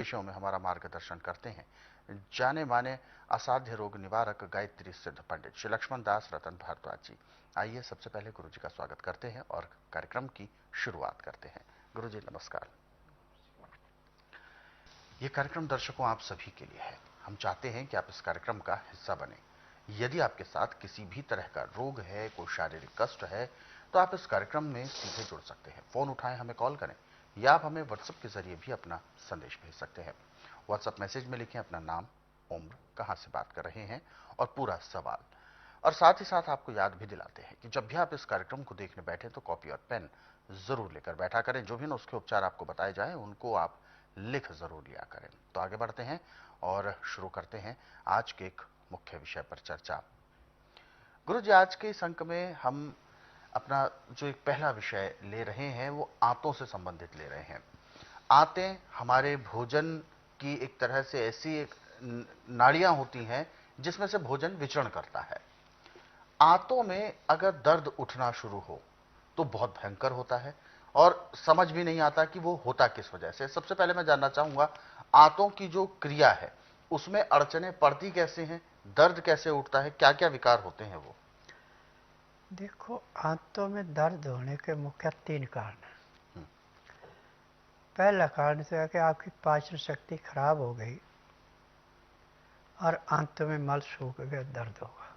विषयों में हमारा मार्गदर्शन करते हैं जाने माने असाध्य रोग निवारक गायत्री सिद्ध पंडित श्री लक्ष्मण दास रतन भारद्वाज जी। आइए सबसे पहले गुरु जी का स्वागत करते हैं और कार्यक्रम की शुरुआत करते हैं। गुरु जी नमस्कार। ये कार्यक्रम दर्शकों आप सभी के लिए है। हम चाहते हैं कि आप इस कार्यक्रम का हिस्सा बने। यदि आपके साथ किसी भी तरह का रोग है, कोई शारीरिक कष्ट है, तो आप इस कार्यक्रम में सीधे जुड़ सकते हैं। फोन उठाएं, हमें कॉल करें या आप हमें व्हाट्सएप के जरिए भी अपना संदेश भेज सकते हैं। व्हाट्सएप मैसेज में लिखें अपना नाम, उम्र, कहां से बात कर रहे हैं और पूरा सवाल। और साथ ही साथ आपको याद भी दिलाते हैं कि जब भी आप इस कार्यक्रम को देखने बैठे तो कॉपी और पेन जरूर लेकर बैठा करें। जो भी नुस्खे उपचार आपको बताए जाएं उनको आप लिख जरूर लिया करें। तो आगे बढ़ते हैं और शुरू करते हैं आज के एक मुख्य विषय पर चर्चा। गुरु जी, आज के इस अंक में हम अपना जो एक पहला विषय ले रहे हैं वो आंतों से संबंधित ले रहे हैं। आंतें हमारे भोजन की एक तरह से ऐसी एक नाड़ियां होती हैं जिसमें से भोजन विचरण करता है। आंतों में अगर दर्द उठना शुरू हो तो बहुत भयंकर होता है और समझ भी नहीं आता कि वो होता किस वजह से। सबसे पहले मैं जानना चाहूंगा, आंतों की जो क्रिया है उसमें अड़चने पड़ती कैसे हैं, दर्द कैसे उठता है, क्या क्या विकार होते हैं वो? देखो, आंतों में दर्द होने के मुख्य 3 कारण हैं। पहला कारण तो है कि आपकी पाचन शक्ति खराब हो गई और आंतों में मल सूख गया, दर्द होगा।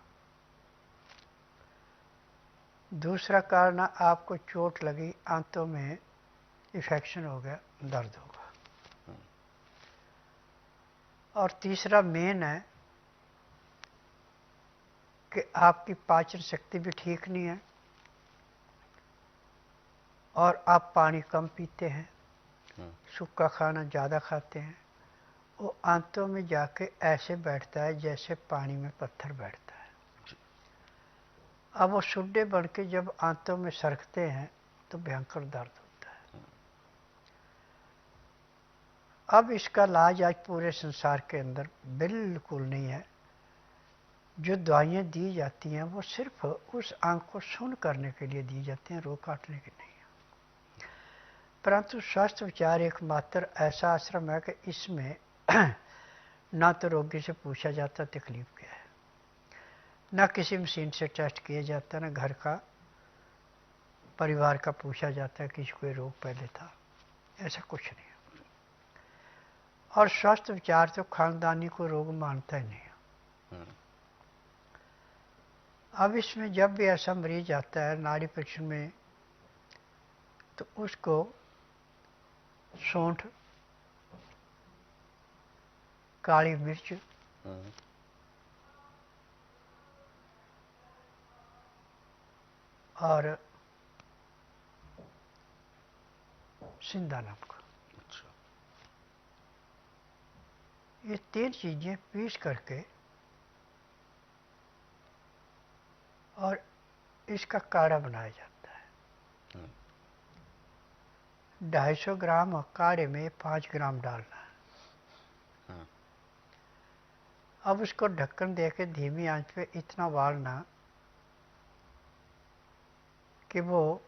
दूसरा कारण, आपको चोट लगी, आंतों में इन्फेक्शन हो गया, दर्द होगा। और तीसरा मेन है कि आपकी पाचन शक्ति भी ठीक नहीं है और आप पानी कम पीते हैं, सूखा खाना ज़्यादा खाते हैं। वो आंतों में जाके ऐसे बैठता है जैसे पानी में पत्थर बैठता है। अब वो सुड्डे बन के जब आंतों में सरकते हैं तो भयंकर दर्द होता है। अब इसका इलाज आज पूरे संसार के अंदर बिल्कुल नहीं है। जो दवाइयाँ दी जाती हैं वो सिर्फ उस अंग को सुन्न करने के लिए दी जाती हैं, रोग काटने की नहीं है। परंतु स्वास्थ्य विचार एकमात्र ऐसा आश्रम है कि इसमें ना तो रोगी से पूछा जाता तकलीफ क्या है, ना किसी मशीन से टेस्ट किया जाता, ना घर का परिवार का पूछा जाता है कि कोई रोग पहले था, ऐसा कुछ नहीं है। और स्वास्थ्य विचार तो खानदानी को रोग मानता ही नहीं है। अब इसमें जब भी ऐसा मरीज आता है नाड़ी परीक्षण में, तो उसको सौंठ, काली मिर्च और सिंधा नमक, ये 3 चीज़ें पीस करके और इसका काढ़ा बनाया जाता है। 250 ग्राम काढ़े में 5 ग्राम डालना है। अब उसको ढक्कन देके धीमी आंच पे इतना उबालना कि वो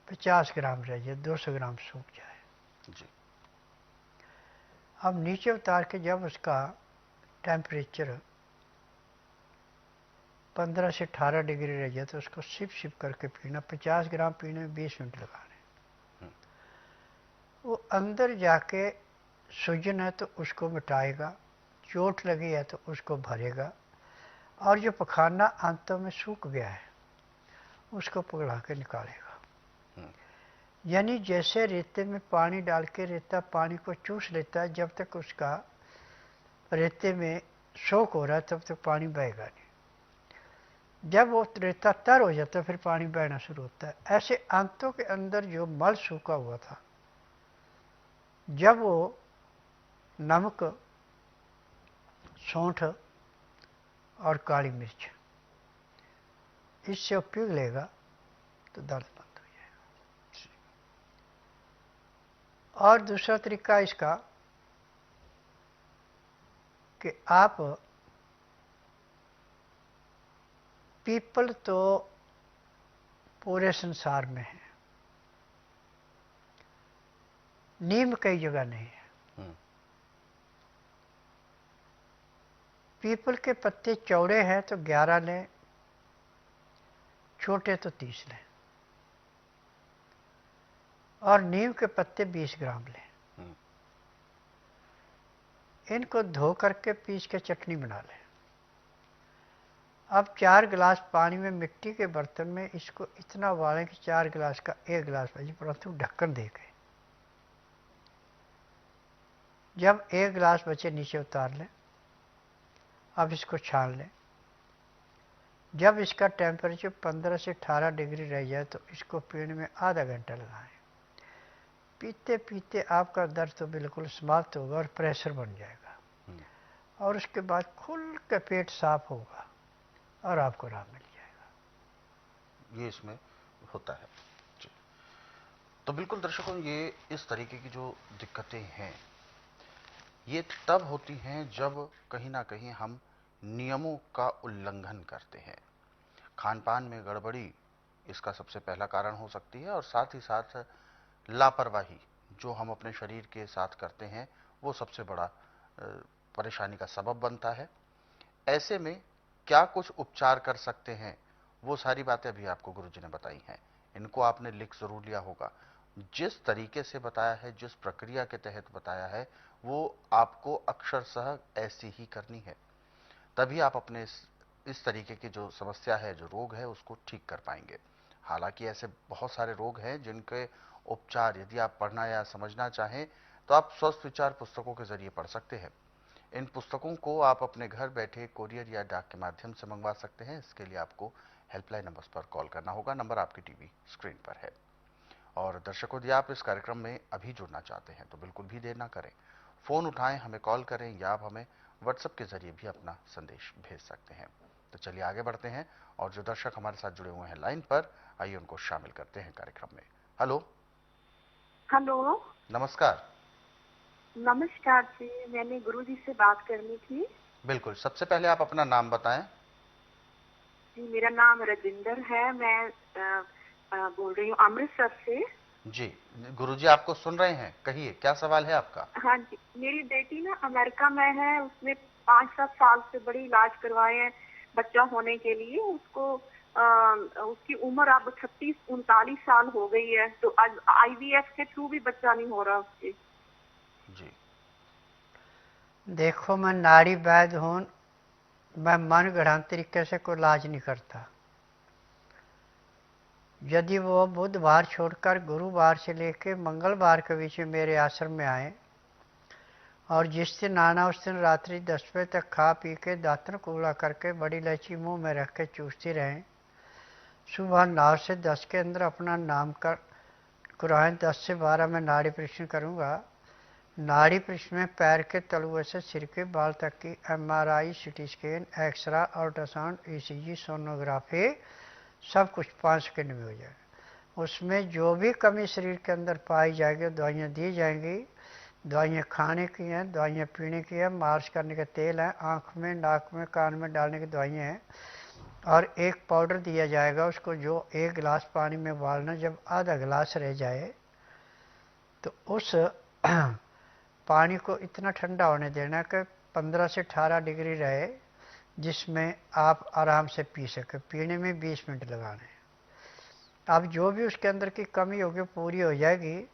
50 ग्राम रह जाए, 200 ग्राम सूख जाए जी। अब नीचे उतार के जब उसका टेम्परेचर 15 से 18 डिग्री रह जाए तो उसको सिप सिप करके पीना। 50 ग्राम पीने में 20 मिनट लगाने। वो अंदर जाके सूजन है तो उसको मिटाएगा, चोट लगी है तो उसको भरेगा, और जो पखाना आंतों में सूख गया है उसको पिघला के निकालेगा। यानी जैसे रेते में पानी डाल के रेता पानी को चूस लेता है, जब तक उसका रेते में सोख हो रहा है तब तक पानी बहेगा नहीं। जब वो रेता तर हो जाता है फिर पानी बहना शुरू होता है। ऐसे आंतों के अंदर जो मल सूखा हुआ था, जब वो नमक, सौंठ और काली मिर्च इससे पिघलेगा तो दर्द बंद हो जाएगा। और दूसरा तरीका इसका कि आप पीपल तो पूरे संसार में है, नीम कई जगह नहीं है। पीपल के पत्ते चौड़े हैं तो 11 लें, छोटे तो 30 लें, और नीम के पत्ते 20 ग्राम लें। इनको धो करके पीस के चटनी बना लें। अब 4 गिलास पानी में मिट्टी के बर्तन में इसको इतना उबालें कि 4 गिलास का 1 गिलास बचे, परंतु ढक्कन दे के। जब 1 गिलास बचे नीचे उतार लें। अब इसको छान लें। जब इसका टेम्परेचर 15 से 18 डिग्री रह जाए तो इसको पीने में आधा घंटा लगाएं। पीते पीते आपका दर्द तो बिल्कुल समाप्त होगा और प्रेशर बन जाएगा, और उसके बाद खुल के पेट साफ होगा और आपको आराम मिल जाएगा। ये इसमें होता है जी। तो बिल्कुल दर्शकों, ये इस तरीके की जो दिक्कतें हैं ये तब होती हैं जब कहीं ना कहीं हम नियमों का उल्लंघन करते हैं। खान पान में गड़बड़ी इसका सबसे पहला कारण हो सकती है, और साथ ही साथ लापरवाही जो हम अपने शरीर के साथ करते हैं वो सबसे बड़ा परेशानी का सबब बनता है। ऐसे में क्या कुछ उपचार कर सकते हैं, वो सारी बातें अभी आपको गुरुजी ने बताई हैं। इनको आपने लिख जरूर लिया होगा। जिस तरीके से बताया है, जिस प्रक्रिया के तहत बताया है, वो आपको अक्षरशः ऐसी ही करनी है। तभी आप अपने इस तरीके की जो समस्या है, जो रोग है, उसको ठीक कर पाएंगे। हालांकि ऐसे बहुत सारे रोग हैं जिनके उपचार यदि आप पढ़ना या समझना चाहें तो आप स्वस्थ विचार पुस्तकों के जरिए पढ़ सकते हैं। इन पुस्तकों को आप अपने घर बैठे कोरियर या डाक के माध्यम से मंगवा सकते हैं। इसके लिए आपको हेल्पलाइन नंबर्स पर कॉल करना होगा। नंबर आपकी टीवी स्क्रीन पर है। और दर्शकों, यदि आप इस कार्यक्रम में अभी जुड़ना चाहते हैं तो बिल्कुल भी देर ना करें, फोन उठाएं, हमें कॉल करें, या आप हमें व्हाट्सएप के जरिए भी अपना संदेश भेज सकते हैं। तो चलिए आगे बढ़ते हैं, और जो दर्शक हमारे साथ जुड़े हुए हैं लाइन पर, आइए उनको शामिल करते हैं कार्यक्रम में। हेलो। हेलो। नमस्कार। नमस्कार जी, मैंने गुरुजी से बात करनी थी। बिल्कुल, सबसे पहले आप अपना नाम बताएं। जी, मेरा नाम रजिंदर है। मैं बोल रही हूँ अमृतसर से। जी, गुरुजी आपको सुन रहे हैं, कहिए क्या सवाल है आपका। हाँ जी, मेरी बेटी ना अमेरिका में है। उसने 5-7 साल से बड़ी इलाज करवाए हैं बच्चा होने के लिए। उसको उसकी उम्र अब 36-39 साल हो गई है, तो IVF के थ्रू भी बच्चा नहीं हो रहा उसके। जी, देखो, मैं नाड़ी वैद्य हूँ, मैं मन गढ़ंत तरीके से कोई इलाज नहीं करता। यदि वो बुधवार छोड़कर गुरुवार से लेकर मंगलवार के बीच में मेरे आश्रम में आए और जिस दिन आना उस दिन रात्रि 10 बजे तक खा पी के दातन कूला करके बड़ी इलायची मुंह में रख के चूसती रहें, सुबह 9 से 10 के अंदर अपना नाम कर कुरान 10 से 12 में नाड़ी परीक्षण करूँगा। नाड़ी परीक्षण में पैर के तलुए से सिर के बाल तक की MRI, CT scan, x ray, ultrasound, ECG, sonography सब कुछ 5 सेकंड में हो जाएगा। उसमें जो भी कमी शरीर के अंदर पाई जाएगी दवाइयाँ दी जाएंगी। दवाइयाँ खाने की हैं, दवाइयाँ पीने की है, मालिश करने के तेल हैं, आँख में, नाक में, कान में डालने की दवाइयाँ हैं, और एक पाउडर दिया जाएगा उसको, जो 1 गिलास पानी में उबालना। जब आधा गिलास रह जाए तो उस पानी को इतना ठंडा होने देना कि 15 से 18 डिग्री रहे, जिसमें आप आराम से पी सके। पीने में 20 मिनट लगाने। अब जो भी उसके अंदर की कमी होगी पूरी हो जाएगी।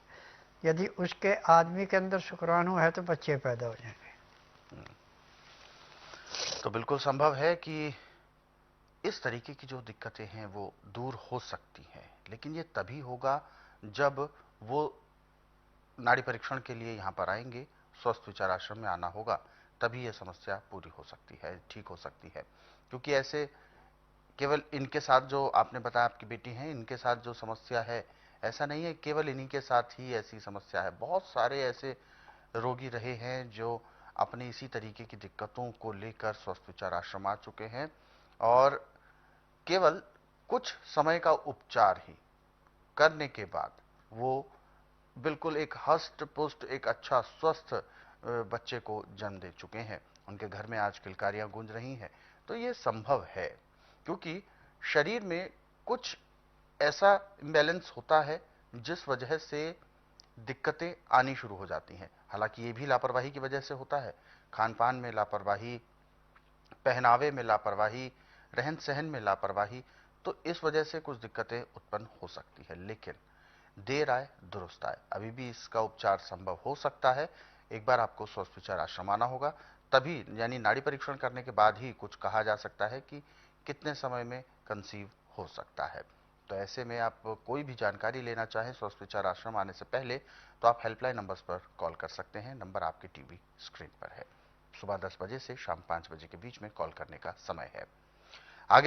यदि उसके आदमी के अंदर शुक्राणु है तो बच्चे पैदा हो जाएंगे। तो बिल्कुल संभव है कि इस तरीके की जो दिक्कतें हैं वो दूर हो सकती हैं, लेकिन ये तभी होगा जब वो नाड़ी परीक्षण के लिए यहाँ पर आएंगे, स्वस्थ विचार आश्रम में आना होगा, तभी ये समस्या पूरी हो सकती है, ठीक हो सकती है। क्योंकि ऐसे केवल इनके साथ जो आपने बताया आपकी बेटी हैं, इनके साथ जो समस्या है, ऐसा नहीं है केवल इन्हीं के साथ ही ऐसी समस्या है। बहुत सारे ऐसे रोगी रहे हैं जो अपनी इसी तरीके की दिक्कतों को लेकर स्वस्थ विचार आश्रम आ चुके हैं, और केवल कुछ समय का उपचार ही करने के बाद वो बिल्कुल एक हष्ट पुष्ट, एक अच्छा स्वस्थ बच्चे को जन्म दे चुके हैं। उनके घर में आज किलकारियां गूंज रही हैं। तो ये संभव है, क्योंकि शरीर में कुछ ऐसा इम्बैलेंस होता है जिस वजह से दिक्कतें आनी शुरू हो जाती हैं। हालांकि ये भी लापरवाही की वजह से होता है। खान पान में लापरवाही, पहनावे में लापरवाही, रहन सहन में लापरवाही, तो इस वजह से कुछ दिक्कतें उत्पन्न हो सकती है। लेकिन देर आए दुरुस्त आए, अभी भी इसका उपचार संभव हो सकता है। एक बार आपको स्वस्थ विचार आश्रम आना होगा, तभी यानी नाड़ी परीक्षण करने के बाद ही कुछ कहा जा सकता है कि कितने समय में कंसीव हो सकता है। तो ऐसे में आप कोई भी जानकारी लेना चाहें स्वस्थ विचार आश्रम आने से पहले, तो आप हेल्पलाइन नंबर्स पर कॉल कर सकते हैं। नंबर आपकी टीवी स्क्रीन पर है। सुबह 10 बजे से शाम 5 बजे के बीच में कॉल करने का समय है। आगे